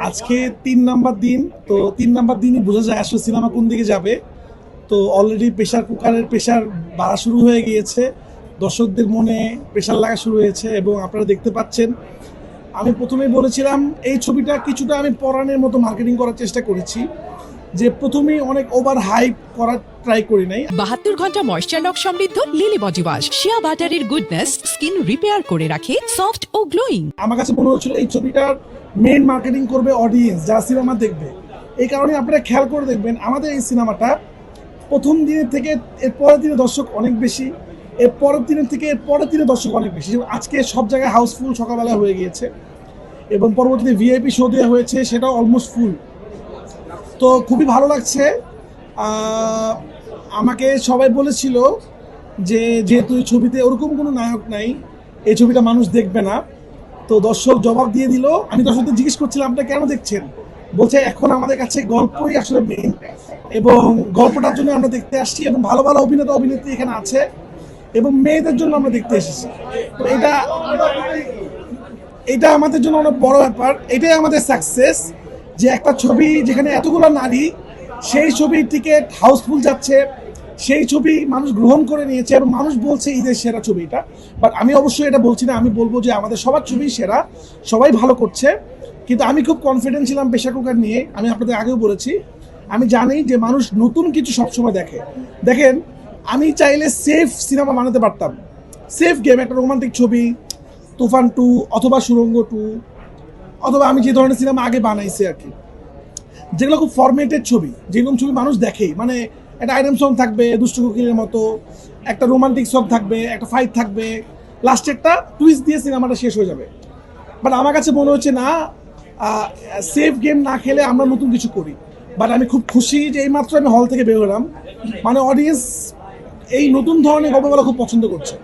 আজকে ৩ নাম্বার দিন। তো ৩ নাম্বার দিনই বোঝা যায় আসলে সিনেমা কোন দিকে যাবে। তো অলরেডি প্রেশার কুকারের প্রেশার বাড়া শুরু হয়ে গিয়েছে, দর্শকদের মনে প্রেশার লাগা শুরু হয়েছে এবং আপনারা দেখতে পাচ্ছেন। আমি প্রথমেই বলেছিলাম এই ছবিটা কিছুটা আমি পরাণের মতো মার্কেটিং করার চেষ্টা করেছি, যে প্রথমেই অনেক ওভার হাইপ করার ট্রাই করি নাই। 72 ঘন্টা ময়েশ্চার লক সমৃদ্ধ লিলি বডি ওয়াশ শিয়া বাটারের গুডনেস স্কিন রিপেয়ার করে রাখে সফট ও গ্লোয়িং। আমার কাছে মনে হচ্ছিল এই ছবিটার মেইন মার্কেটিং করবে অডিয়েন্স, যারা সিনেমা দেখবে। এই কারণে আপনারা খেয়াল করে দেখবেন আমাদের এই সিনেমাটা প্রথম দিনের থেকে এর পরের দিনে দর্শক অনেক বেশি, এর পরের দিনের থেকে এর পরের দিনে দর্শক অনেক বেশি। আজকে সব জায়গায় হাউসফুল সকালবেলা হয়ে গিয়েছে এবং পরবর্তীতে ভিআইপি শো দেওয়া হয়েছে, সেটাও অলমোস্ট ফুল। তো খুবই ভালো লাগছে। আমাকে সবাই বলেছিল যে যেহেতু এই ছবিতে ওরকম কোনো নায়ক নাই, এই ছবিটা মানুষ দেখবে না। তো দর্শক জবাব দিয়ে দিল। আমি দর্শকদের জিজ্ঞেস করছিলাম আপনারা কেন দেখছেন, বলছে এখন আমাদের কাছে গল্পই আসলে মেইন এবং গল্পটার জন্য আমরা দেখতে আসছি এবং ভালো ভালো অভিনেতা অভিনেত্রী এখানে আছে এবং মেয়েদের জন্য আমরা দেখতে এসেছি। তো এটা আমাদের জন্য অনেক বড় ব্যাপার। এটাই আমাদের সাকসেস, যে একটা ছবি যেখানে এতগুলো নারী, সেই ছবির টিকিট হাউসফুল যাচ্ছে, সেই ছবি মানুষ গ্রহণ করে নিয়েছে এবং মানুষ বলছে ঈদের সেরা ছবি এটা। বাট আমি অবশ্যই এটা বলছি না, আমি বলবো যে আমাদের সবার ছবি সেরা, সবাই ভালো করছে। কিন্তু আমি খুব কনফিডেন্ট ছিলাম প্রেশার কুকার নিয়ে। আমি আপনাদের আগেও বলেছি, আমি জানি যে মানুষ নতুন কিছু সবসময় দেখে। দেখেন, আমি চাইলে সেফ সিনেমা বানাতে পারতাম, সেফ গেম, একটা রোমান্টিক ছবি তুফান 2 অথবা সুড়ঙ্গ 2, অথবা আমি যে ধরনের সিনেমা আগে বানাইছি আর কি, যেগুলো খুব ফরম্যাটেড ছবি, যেরকম ছবি মানুষ দেখেই, মানে একটা আইটেম সং থাকবে দুষ্টু কোকিলের মতো, একটা রোমান্টিক সং থাকবে, একটা ফাইট থাকবে, লাস্টে একটা টুইস্ট দিয়ে সিনেমাটা শেষ হয়ে যাবে। বাট আমার কাছে মনে হচ্ছে না, সেফ গেম না খেলে আমরা নতুন কিছু করি। বাট আমি খুব খুশি যে এইমাত্র আমি হল থেকে বের হলাম, মানে অডিয়েন্স এই নতুন ধরনের গল্পগুলো খুব পছন্দ করছে।